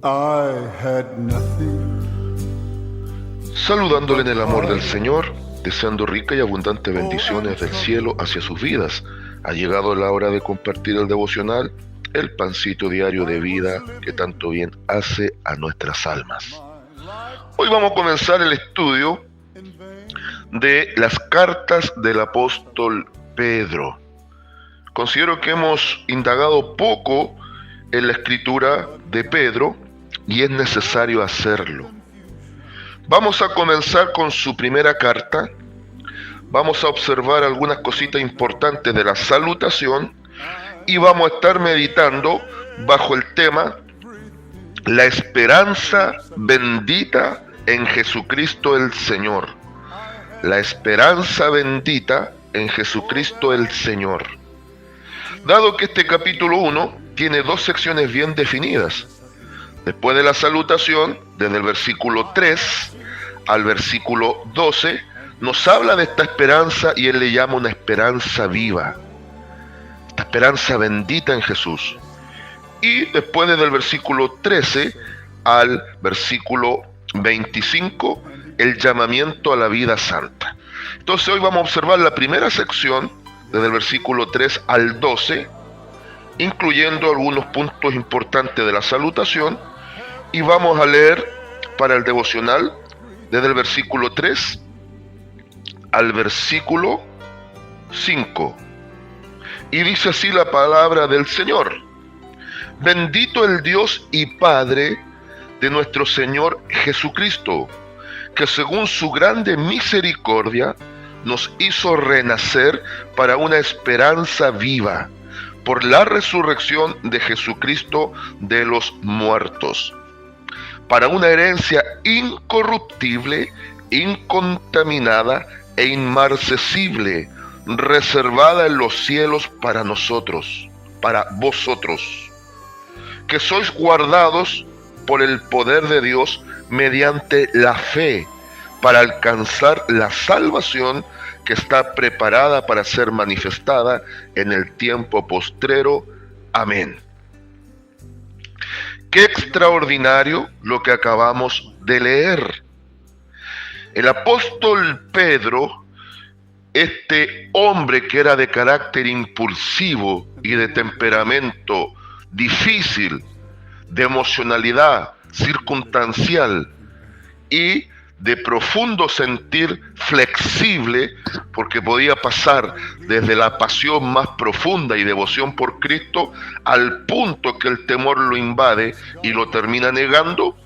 I had nothing. Saludándole en el amor del Señor, deseando rica y abundante bendiciones del cielo hacia sus vidas. Ha llegado la hora de compartir el devocional, el pancito diario de vida que tanto bien hace a nuestras almas. Hoy vamos a comenzar el estudio de las cartas del apóstol Pedro. Considero que hemos indagado poco en la escritura de Pedro y es necesario hacerlo. Vamos a comenzar con su primera carta. Vamos a observar algunas cositas importantes de la salutación y vamos a estar meditando bajo el tema la esperanza bendita en Jesucristo el Señor. La esperanza bendita en Jesucristo el Señor. Dado que este capítulo 1 tiene dos secciones bien definidas, después de la salutación, desde el versículo 3 al versículo 12, nos habla de esta esperanza y él le llama una esperanza viva, esta esperanza bendita en Jesús. Y después desde el versículo 13 al versículo 25, el llamamiento a la vida santa. Entonces hoy vamos a observar la primera sección, desde el versículo 3 al 12, incluyendo algunos puntos importantes de la salutación, y vamos a leer para el devocional desde el versículo 3 al versículo 5. Y dice así la palabra del Señor: Bendito el Dios y Padre de nuestro Señor Jesucristo, que según su grande misericordia nos hizo renacer para una esperanza viva, por la resurrección de Jesucristo de los muertos, para una herencia incorruptible, incontaminada e inmarcesible, reservada en los cielos para nosotros, para vosotros, que sois guardados por el poder de Dios mediante la fe, para alcanzar la salvación que está preparada para ser manifestada en el tiempo postrero. Amén. Qué extraordinario lo que acabamos de leer. El apóstol Pedro, este hombre que era de carácter impulsivo y de temperamento difícil, de emocionalidad circunstancial y de profundo sentir flexible, porque podía pasar desde la pasión más profunda y devoción por Cristo al punto que el temor lo invade y lo termina negando.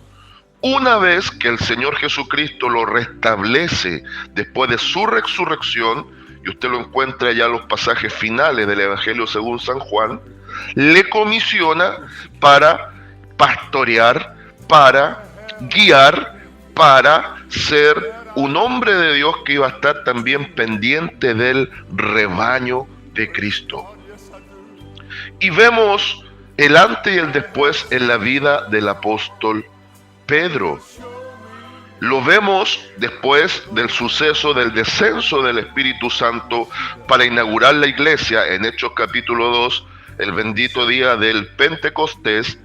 Una vez que el Señor Jesucristo lo restablece después de su resurrección, y usted lo encuentra ya en los pasajes finales del Evangelio según San Juan, le comisiona para pastorear, para guiar, para ser un hombre de Dios que iba a estar también pendiente del rebaño de Cristo. Y vemos el antes y el después en la vida del apóstol Pedro. Lo vemos después del suceso del descenso del Espíritu Santo para inaugurar la iglesia en Hechos capítulo 2, el bendito día del Pentecostés.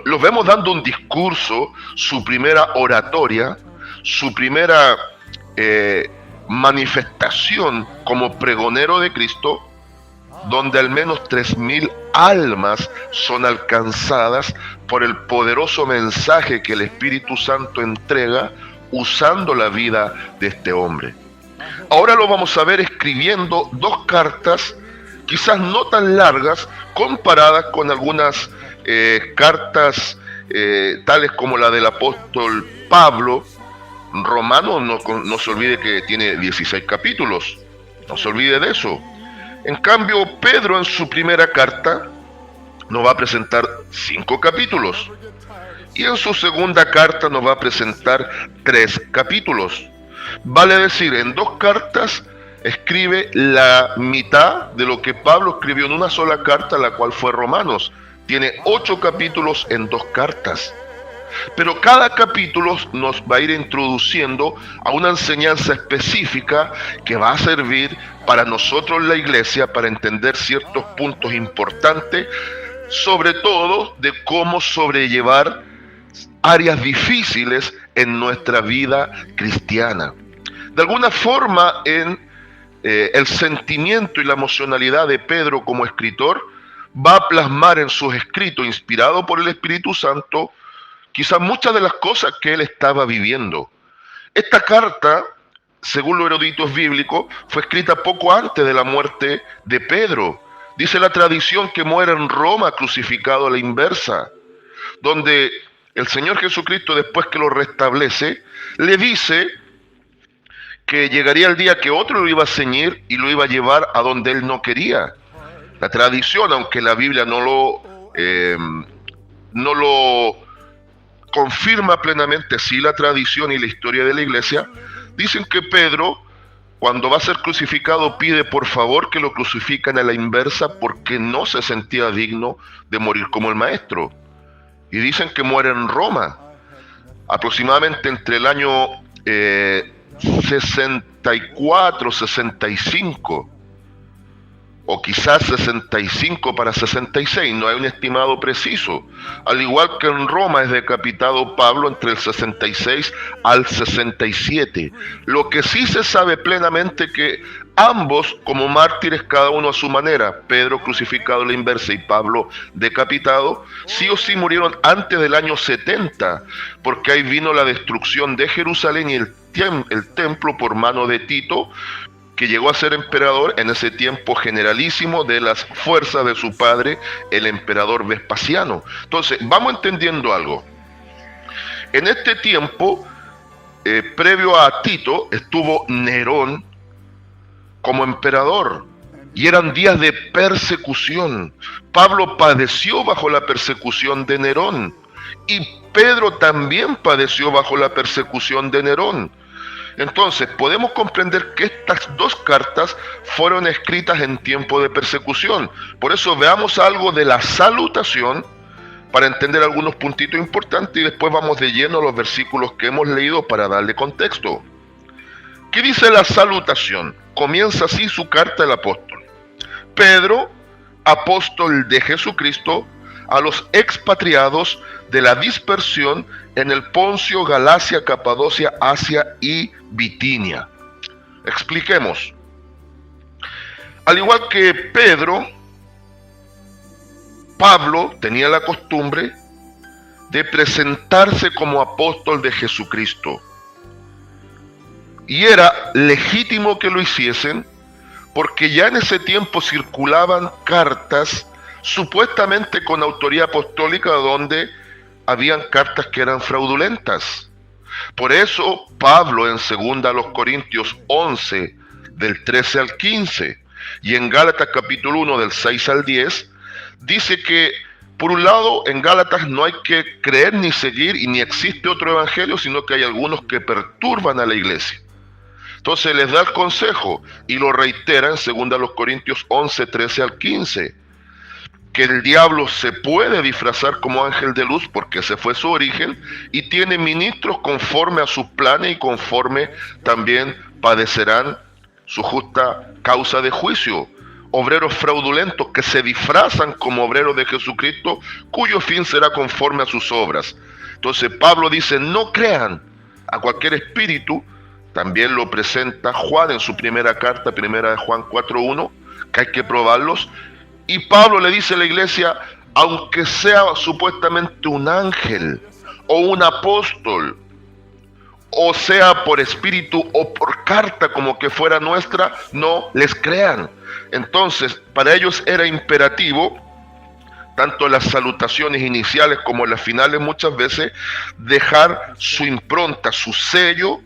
Los vemos dando un discurso, su primera oratoria, su primera manifestación como pregonero de Cristo, donde al menos 3,000 almas son alcanzadas por el poderoso mensaje que el Espíritu Santo entrega usando la vida de este hombre. Ahora lo vamos a ver escribiendo dos cartas, quizás no tan largas, comparadas con algunas cartas tales como la del apóstol Pablo. Romano, no se olvide que tiene 16 capítulos, no se olvide de eso. En cambio, Pedro en su primera carta nos va a presentar 5 capítulos y en su segunda carta nos va a presentar 3 capítulos. Vale decir, en 2 cartas escribe la mitad de lo que Pablo escribió en una sola carta, la cual fue Romanos. Tiene 8 capítulos en 2 cartas. Pero cada capítulo nos va a ir introduciendo a una enseñanza específica que va a servir para nosotros la iglesia para entender ciertos puntos importantes sobre todo de cómo sobrellevar áreas difíciles en nuestra vida cristiana. De alguna forma, en el sentimiento y la emocionalidad de Pedro como escritor va a plasmar en sus escritos, inspirado por el Espíritu Santo, quizás muchas de las cosas que él estaba viviendo. Esta carta, según los eruditos bíblicos, fue escrita poco antes de la muerte de Pedro. Dice la tradición que muere en Roma crucificado a la inversa, donde el Señor Jesucristo, después que lo restablece, le dice que llegaría el día que otro lo iba a ceñir y lo iba a llevar a donde él no quería. La tradición, aunque la Biblia no lo confirma plenamente, sí la tradición y la historia de la iglesia, dicen que Pedro, cuando va a ser crucificado, pide por favor que lo crucifiquen a la inversa porque no se sentía digno de morir como el maestro. Y dicen que muere en Roma, aproximadamente entre el año 64, 65, o quizás 65 para 66, no hay un estimado preciso. Al igual que en Roma es decapitado Pablo entre el 66 al 67. Lo que sí se sabe plenamente que ambos, como mártires cada uno a su manera, Pedro crucificado a la inversa y Pablo decapitado, sí o sí murieron antes del año 70, porque ahí vino la destrucción de Jerusalén y el templo por mano de Tito, que llegó a ser emperador en ese tiempo generalísimo de las fuerzas de su padre, el emperador Vespasiano. Entonces, vamos entendiendo algo. En este tiempo, previo a Tito, estuvo Nerón como emperador, y eran días de persecución. Pablo padeció bajo la persecución de Nerón, y Pedro también padeció bajo la persecución de Nerón. Entonces, podemos comprender que estas dos cartas fueron escritas en tiempo de persecución. Por eso veamos algo de la salutación para entender algunos puntitos importantes y después vamos de lleno a los versículos que hemos leído para darle contexto. ¿Qué dice la salutación? Comienza así su carta el apóstol. Pedro, apóstol de Jesucristo, a los expatriados de la dispersión en el Poncio, Galacia, Capadocia, Asia y Bitinia. Expliquemos. Al igual que Pedro, Pablo tenía la costumbre de presentarse como apóstol de Jesucristo. Y era legítimo que lo hiciesen, porque ya en ese tiempo circulaban cartas supuestamente con autoría apostólica, donde habían cartas que eran fraudulentas. Por eso Pablo en 2 Corintios 11 del 13 al 15 y en Gálatas capítulo 1 del 6 al 10 dice que por un lado en Gálatas no hay que creer ni seguir y ni existe otro evangelio, sino que hay algunos que perturban a la iglesia. Entonces les da el consejo y lo reitera en 2 Corintios 11, 13 al 15, que el diablo se puede disfrazar como ángel de luz porque ese fue su origen y tiene ministros conforme a sus planes y conforme también padecerán su justa causa de juicio. Obreros fraudulentos que se disfrazan como obreros de Jesucristo, cuyo fin será conforme a sus obras. Entonces Pablo dice, no crean a cualquier espíritu. También lo presenta Juan en su primera carta, primera de Juan 4:1, que hay que probarlos. Y Pablo le dice a la iglesia, aunque sea supuestamente un ángel o un apóstol, o sea por espíritu o por carta como que fuera nuestra, no les crean. Entonces, para ellos era imperativo, tanto en las salutaciones iniciales como en las finales muchas veces, dejar su impronta, su sello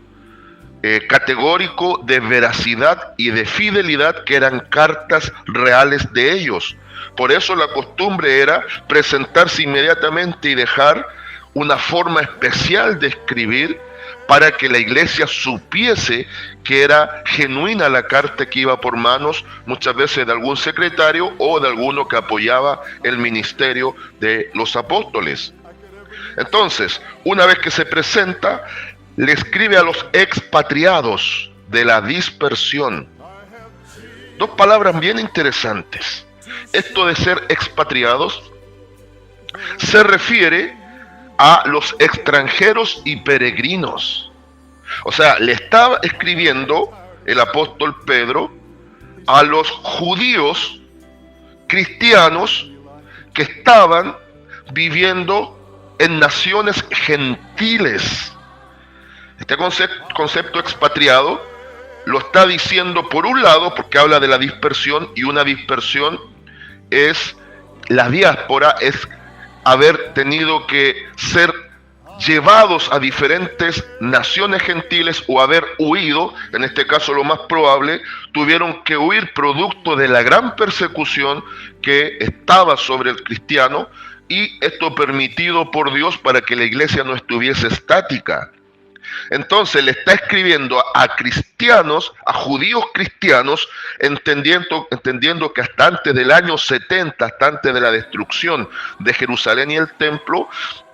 categórico de veracidad y de fidelidad, que eran cartas reales de ellos. Por eso la costumbre era presentarse inmediatamente y dejar una forma especial de escribir para que la iglesia supiese que era genuina la carta que iba por manos muchas veces de algún secretario o de alguno que apoyaba el ministerio de los apóstoles. Entonces, una vez que se presenta, le escribe a los expatriados de la dispersión. Dos palabras bien interesantes. Esto de ser expatriados se refiere a los extranjeros y peregrinos. O sea, le estaba escribiendo el apóstol Pedro a los judíos cristianos que estaban viviendo en naciones gentiles. Este concepto expatriado lo está diciendo por un lado porque habla de la dispersión, y una dispersión es la diáspora, es haber tenido que ser llevados a diferentes naciones gentiles o haber huido. En este caso, lo más probable, tuvieron que huir producto de la gran persecución que estaba sobre el cristiano, y esto permitido por Dios para que la iglesia no estuviese estática. Entonces le está escribiendo a cristianos, a judíos cristianos, entendiendo que hasta antes del año 70, hasta antes de la destrucción de Jerusalén y el templo,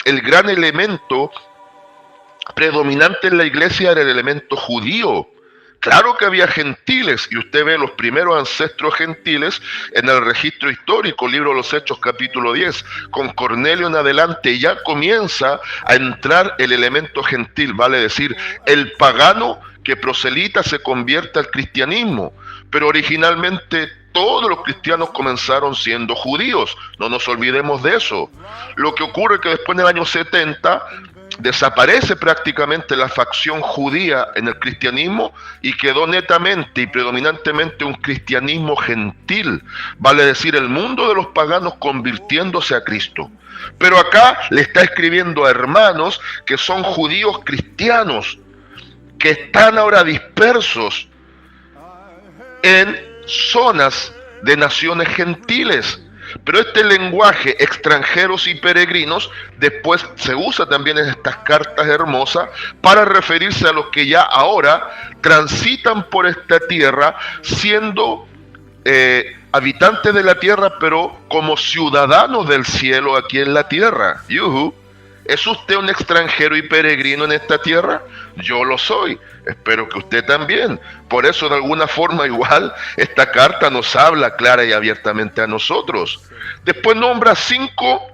el gran elemento predominante en la iglesia era el elemento judío. Claro que había gentiles, y usted ve los primeros ancestros gentiles en el registro histórico, libro de los Hechos, capítulo 10. Con Cornelio en adelante ya comienza a entrar el elemento gentil, vale decir, el pagano que proselita se convierte al cristianismo. Pero originalmente todos los cristianos comenzaron siendo judíos, no nos olvidemos de eso. Lo que ocurre es que después del año 70 desaparece prácticamente la facción judía en el cristianismo y quedó netamente y predominantemente un cristianismo gentil, vale decir, el mundo de los paganos convirtiéndose a Cristo. Pero acá le está escribiendo a hermanos que son judíos cristianos, que están ahora dispersos en zonas de naciones gentiles. Pero este lenguaje, extranjeros y peregrinos, después se usa también en estas cartas hermosas para referirse a los que ya ahora transitan por esta tierra siendo habitantes de la tierra, pero como ciudadanos del cielo aquí en la tierra. ¡Yuhu! ¿Es usted un extranjero y peregrino en esta tierra? Yo lo soy. Espero que usted también. Por eso, de alguna forma, igual, esta carta nos habla clara y abiertamente a nosotros. Después nombra cinco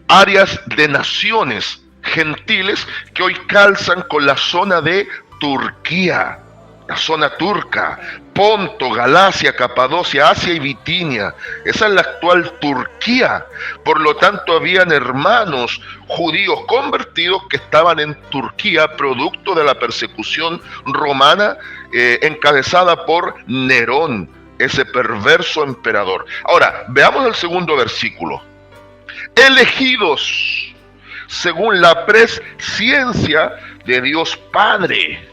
áreas de naciones gentiles que hoy calzan con la zona de Turquía, la zona turca, Ponto, Galacia, Capadocia, Asia y Bitinia. Esa es la actual Turquía. Por lo tanto, habían hermanos judíos convertidos que estaban en Turquía, producto de la persecución romana encabezada por Nerón, ese perverso emperador. Ahora, veamos el segundo versículo. Elegidos según la presciencia de Dios Padre,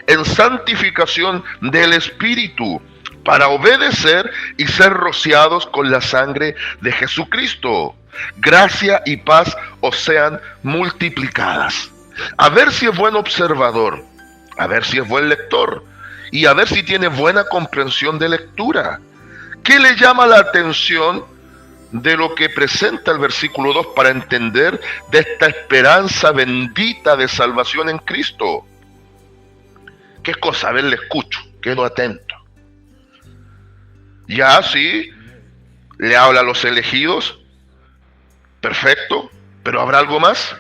en santificación del Espíritu, para obedecer y ser rociados con la sangre de Jesucristo. Gracia y paz os sean multiplicadas. A ver si es buen observador, a ver si es buen lector, y a ver si tiene buena comprensión de lectura. ¿Qué le llama la atención de lo que presenta el versículo 2 para entender de esta esperanza bendita de salvación en Cristo? ¿Qué cosa? A ver, le escucho, quedo atento. Ya, sí, le habla a los elegidos, perfecto, pero ¿habrá algo más?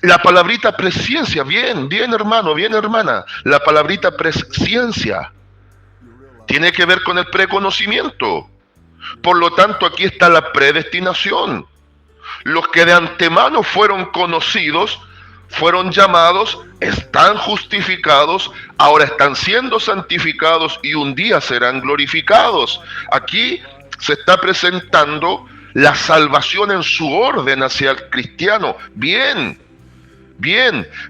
La palabrita presciencia, bien hermano, bien hermana, la palabrita presciencia tiene que ver con el preconocimiento. Por lo tanto, aquí está la predestinación. Los que de antemano fueron conocidos, fueron llamados, están justificados, ahora están siendo santificados y un día serán glorificados. Aquí se está presentando la salvación en su orden hacia el cristiano. Bien,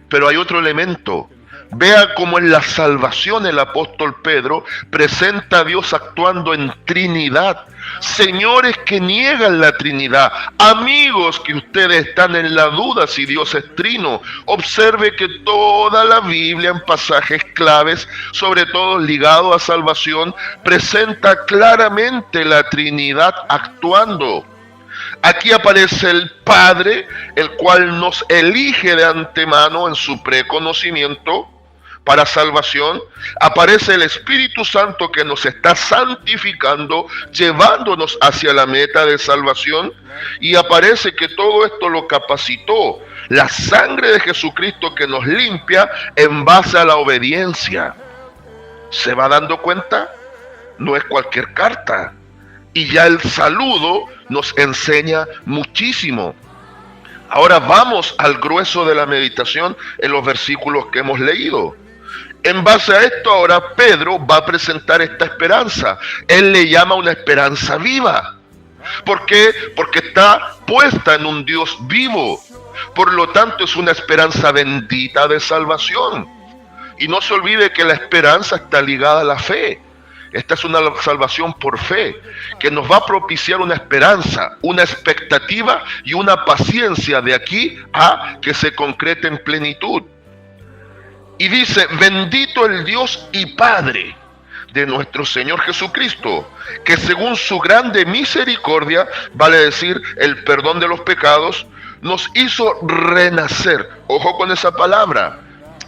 pero hay otro elemento. Vea cómo en la salvación el apóstol Pedro presenta a Dios actuando en Trinidad. Señores que niegan la Trinidad, amigos que ustedes están en la duda si Dios es trino, observe que toda la Biblia en pasajes claves, sobre todo ligado a salvación, presenta claramente la Trinidad actuando. Aquí aparece el Padre, el cual nos elige de antemano en su preconocimiento para salvación, aparece el Espíritu Santo que nos está santificando, llevándonos hacia la meta de salvación, y aparece que todo esto lo capacitó la sangre de Jesucristo que nos limpia en base a la obediencia. ¿Se va dando cuenta? No es cualquier carta. Y ya el saludo nos enseña muchísimo. Ahora vamos al grueso de la meditación en los versículos que hemos leído. En base a esto, ahora Pedro va a presentar esta esperanza. Él le llama una esperanza viva. ¿Por qué? Porque está puesta en un Dios vivo. Por lo tanto, es una esperanza bendita de salvación. Y no se olvide que la esperanza está ligada a la fe. Esta es una salvación por fe, que nos va a propiciar una esperanza, una expectativa y una paciencia de aquí a que se concrete en plenitud. Y dice, bendito el Dios y Padre de nuestro Señor Jesucristo, que según su grande misericordia, vale decir el perdón de los pecados, nos hizo renacer. Ojo con esa palabra.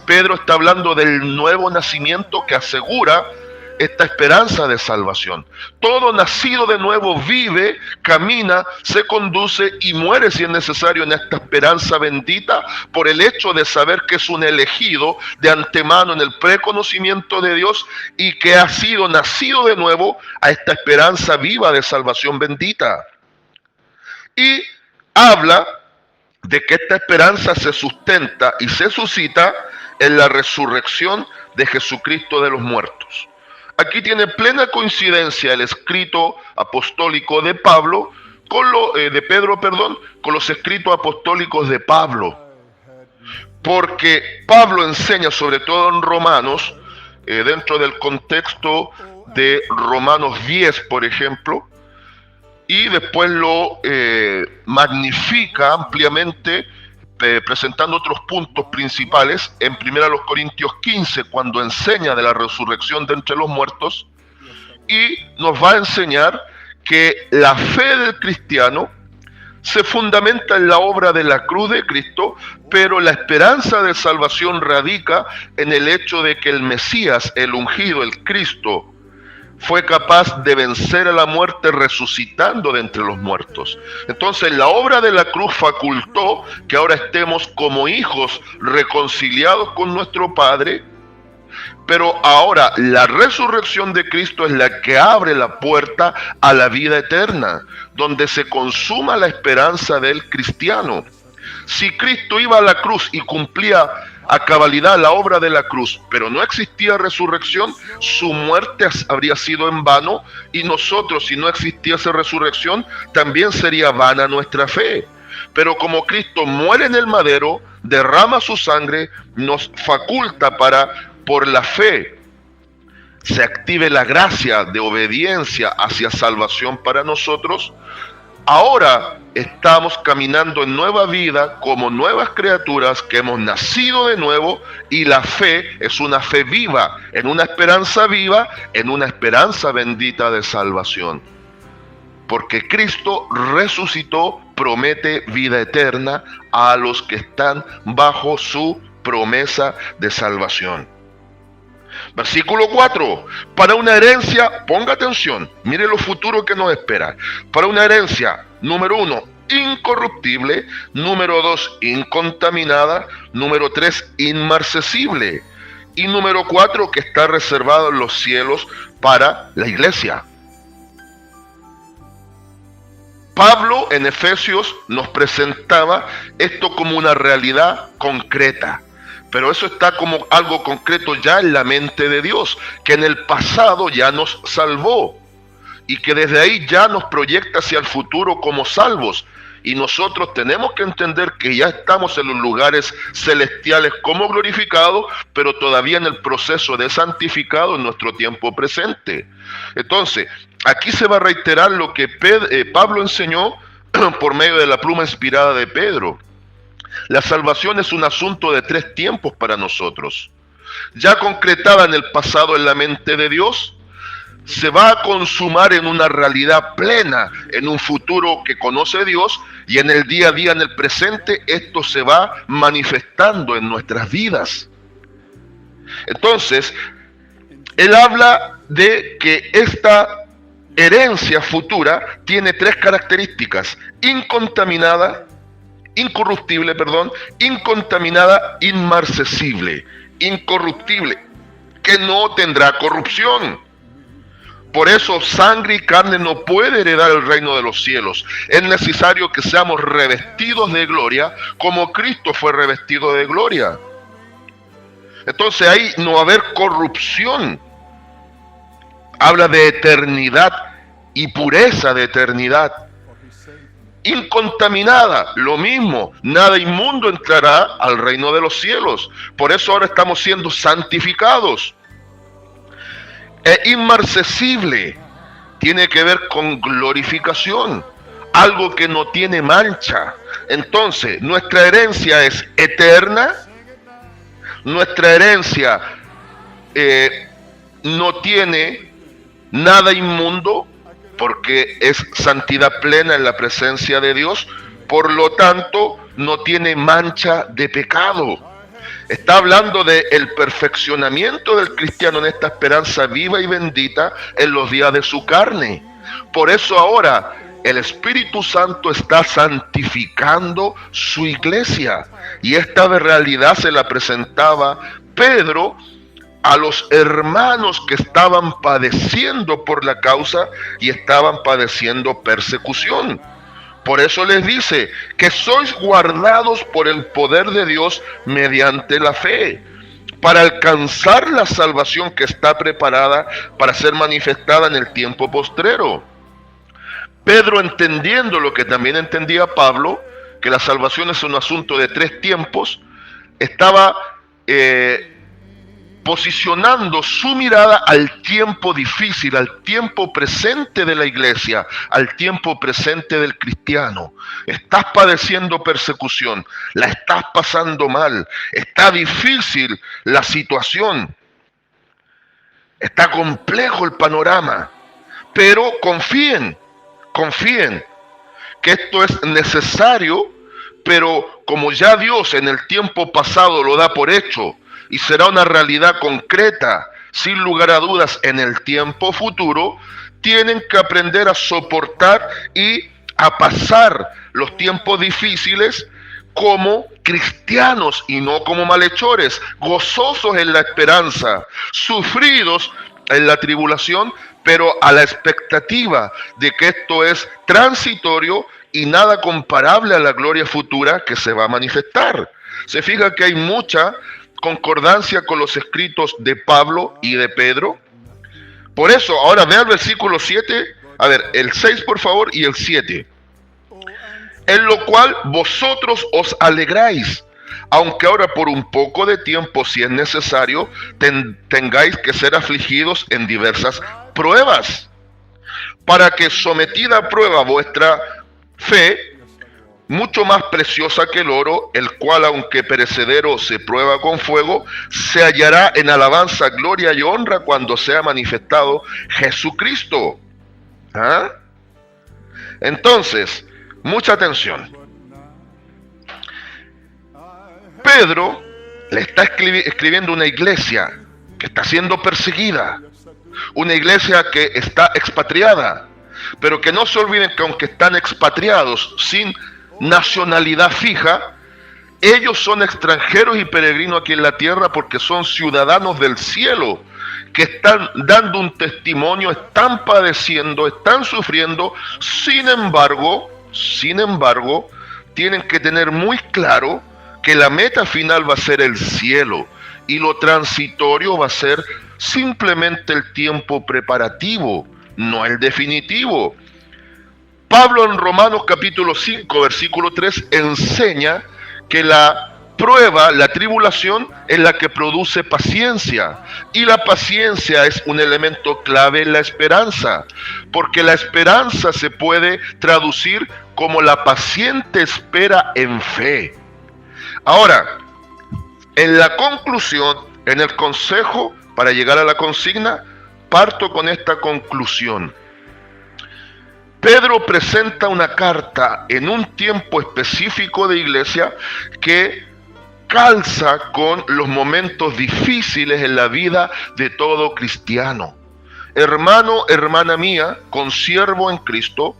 Pedro está hablando del nuevo nacimiento que asegura esta esperanza de salvación. Todo nacido de nuevo vive, camina, se conduce y muere si es necesario en esta esperanza bendita por el hecho de saber que es un elegido de antemano en el preconocimiento de Dios y que ha sido nacido de nuevo a esta esperanza viva de salvación bendita. Y habla de que esta esperanza se sustenta y se suscita en la resurrección de Jesucristo de los muertos. Aquí tiene plena coincidencia el escrito apostólico de Pedro, con los escritos apostólicos de Pablo. Porque Pablo enseña, sobre todo en Romanos, dentro del contexto de Romanos 10, por ejemplo, y después lo magnifica ampliamente, presentando otros puntos principales en 1 Corintios 15, cuando enseña de la resurrección de entre los muertos, y nos va a enseñar que la fe del cristiano se fundamenta en la obra de la cruz de Cristo, pero la esperanza de salvación radica en el hecho de que el Mesías, el ungido, el Cristo, fue capaz de vencer a la muerte resucitando de entre los muertos. Entonces la obra de la cruz facultó que ahora estemos como hijos reconciliados con nuestro Padre, pero ahora la resurrección de Cristo es la que abre la puerta a la vida eterna, donde se consuma la esperanza del cristiano. Si Cristo iba a la cruz y cumplía a cabalidad la obra de la cruz, pero no existía resurrección, su muerte habría sido en vano, y nosotros, si no existiese resurrección, también sería vana nuestra fe. Pero como Cristo muere en el madero, derrama su sangre, nos faculta para, por la fe, se active la gracia de obediencia hacia salvación para nosotros. Ahora estamos caminando en nueva vida como nuevas criaturas que hemos nacido de nuevo, y la fe es una fe viva, en una esperanza viva, en una esperanza bendita de salvación. Porque Cristo resucitó, promete vida eterna a los que están bajo su promesa de salvación. Versículo 4, para una herencia, ponga atención, mire lo futuro que nos espera. Para una herencia, número 1, incorruptible, número 2, incontaminada, número 3, inmarcesible, y número 4, que está reservado en los cielos para la iglesia. Pablo en Efesios nos presentaba esto como una realidad concreta. Pero eso está como algo concreto ya en la mente de Dios, que en el pasado ya nos salvó y que desde ahí ya nos proyecta hacia el futuro como salvos. Y nosotros tenemos que entender que ya estamos en los lugares celestiales como glorificados, pero todavía en el proceso de santificado en nuestro tiempo presente. Entonces, aquí se va a reiterar lo que Pablo enseñó por medio de la pluma inspirada de Pedro. La salvación es un asunto de 3 tiempos para nosotros. Ya concretada en el pasado en la mente de Dios, se va a consumar en una realidad plena, en un futuro que conoce Dios, y en el día a día, en el presente, esto se va manifestando en nuestras vidas. Entonces, él habla de que esta herencia futura tiene tres características: incontaminada, incorruptible, incontaminada, inmarcesible. Incorruptible, que no tendrá corrupción. Por eso sangre y carne no puede heredar el reino de los cielos. Es necesario que seamos revestidos de gloria como Cristo fue revestido de gloria. Entonces ahí no va a haber corrupción. Habla de eternidad y pureza de eternidad. Incontaminada, lo mismo, nada inmundo entrará al reino de los cielos. Por eso ahora estamos siendo santificados. Inmarcesible, tiene que ver con glorificación, algo que no tiene mancha. Entonces, nuestra herencia es eterna, nuestra herencia no tiene nada inmundo, porque es santidad plena en la presencia de Dios, por lo tanto no tiene mancha de pecado. Está hablando del perfeccionamiento del cristiano en esta esperanza viva y bendita en los días de su carne. Por eso ahora el Espíritu Santo está santificando su iglesia, y esta realidad se la presentaba Pedro a los hermanos que estaban padeciendo por la causa y estaban padeciendo persecución. Por eso les dice que sois guardados por el poder de Dios mediante la fe, para alcanzar la salvación que está preparada para ser manifestada en el tiempo postrero. Pedro, entendiendo lo que también entendía Pablo, que la salvación es un asunto de tres tiempos, estaba posicionando su mirada al tiempo difícil, al tiempo presente de la iglesia, al tiempo presente del cristiano. Estás padeciendo persecución, la estás pasando mal, está difícil la situación, está complejo el panorama, pero confíen que esto es necesario, pero como ya Dios en el tiempo pasado lo da por hecho, y será una realidad concreta, sin lugar a dudas, en el tiempo futuro, tienen que aprender a soportar y a pasar los tiempos difíciles como cristianos y no como malhechores, gozosos en la esperanza, sufridos en la tribulación, pero a la expectativa de que esto es transitorio y nada comparable a la gloria futura que se va a manifestar. Se fija que hay mucha concordancia con los escritos de Pablo y de Pedro. Por eso, ahora vea el versículo 7, a ver, el 6 por favor y el 7. En lo cual vosotros os alegráis, aunque ahora por un poco de tiempo, si es necesario, tengáis que ser afligidos en diversas pruebas, para que sometida a prueba vuestra fe, mucho más preciosa que el oro, el cual aunque perecedero se prueba con fuego, se hallará en alabanza, gloria y honra cuando sea manifestado Jesucristo. ¿Ah? Entonces, mucha atención. Pedro le está escribiendo una iglesia que está siendo perseguida, una iglesia que está expatriada, pero que no se olviden que aunque están expatriados sin nacionalidad fija, ellos son extranjeros y peregrinos aquí en la tierra porque son ciudadanos del cielo, que están dando un testimonio, están padeciendo, están sufriendo. Sin embargo, tienen que tener muy claro que la meta final va a ser el cielo y lo transitorio va a ser simplemente el tiempo preparativo, no el definitivo. Pablo en Romanos capítulo 5, versículo 3 enseña que la prueba, la tribulación, es la que produce paciencia. Y la paciencia es un elemento clave en la esperanza, porque la esperanza se puede traducir como la paciente espera en fe. Ahora, en la conclusión, en el consejo, para llegar a la consigna, parto con esta conclusión. Pedro presenta una carta en un tiempo específico de iglesia que calza con los momentos difíciles en la vida de todo cristiano. Hermano, hermana mía, consiervo en Cristo,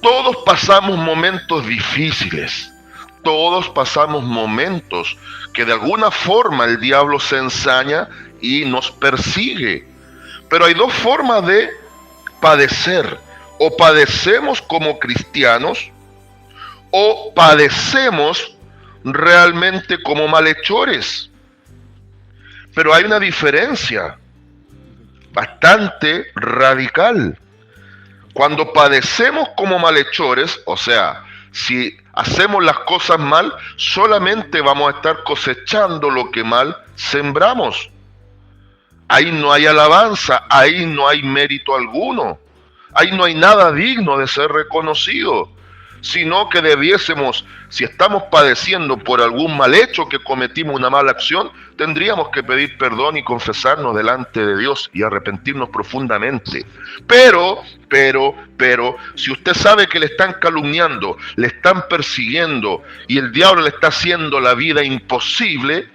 todos pasamos momentos difíciles. Todos pasamos momentos que de alguna forma el diablo se ensaña y nos persigue. Pero hay dos formas de padecer. O padecemos como cristianos, o padecemos realmente como malhechores. Pero hay una diferencia bastante radical. Cuando padecemos como malhechores, o sea, si hacemos las cosas mal, solamente vamos a estar cosechando lo que mal sembramos. Ahí no hay alabanza, ahí no hay mérito alguno, ahí no hay nada digno de ser reconocido, sino que debiésemos, si estamos padeciendo por algún mal hecho que cometimos, una mala acción, tendríamos que pedir perdón y confesarnos delante de Dios y arrepentirnos profundamente. Pero, si usted sabe que le están calumniando, le están persiguiendo y el diablo le está haciendo la vida imposible,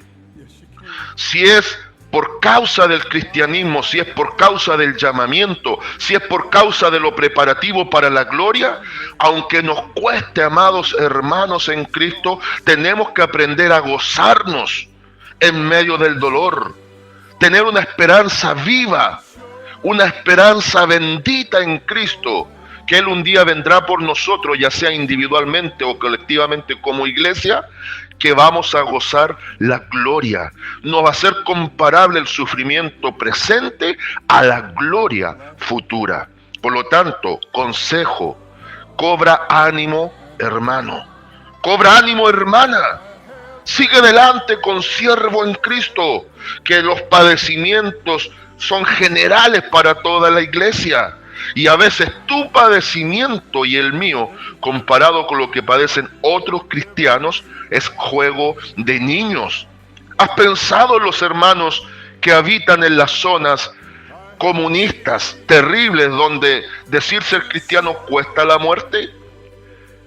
si es por causa del cristianismo, si es por causa del llamamiento, si es por causa de lo preparativo para la gloria, aunque nos cueste, amados hermanos en Cristo, tenemos que aprender a gozarnos en medio del dolor, tener una esperanza viva, una esperanza bendita en Cristo, que Él un día vendrá por nosotros, ya sea individualmente o colectivamente como iglesia, que vamos a gozar la gloria. No va a ser comparable el sufrimiento presente a la gloria futura. Por lo tanto, consejo, cobra ánimo, hermano. Cobra ánimo, hermana. Sigue adelante, consiervo en Cristo, que los padecimientos son generales para toda la iglesia. Y a veces tu padecimiento y el mío, comparado con lo que padecen otros cristianos, es juego de niños. ¿Has pensado en los hermanos que habitan en las zonas comunistas terribles donde decir ser cristiano cuesta la muerte?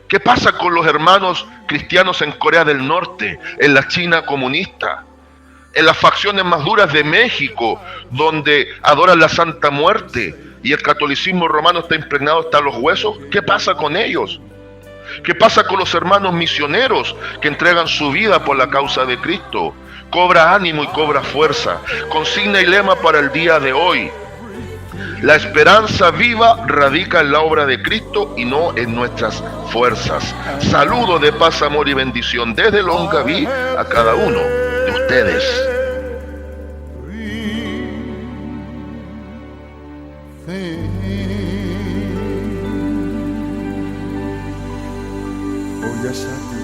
¿Qué pasa con los hermanos cristianos en Corea del Norte, en la China comunista, en las facciones más duras de México, donde adoran la Santa Muerte y el catolicismo romano está impregnado hasta los huesos? ¿Qué pasa con ellos? ¿Qué pasa con los hermanos misioneros que entregan su vida por la causa de Cristo? Cobra ánimo y cobra fuerza. Consigna y lema para el día de hoy: la esperanza viva radica en la obra de Cristo y no en nuestras fuerzas. Saludo de paz, amor y bendición desde Longaví a cada uno de ustedes. Oh, yes, I do.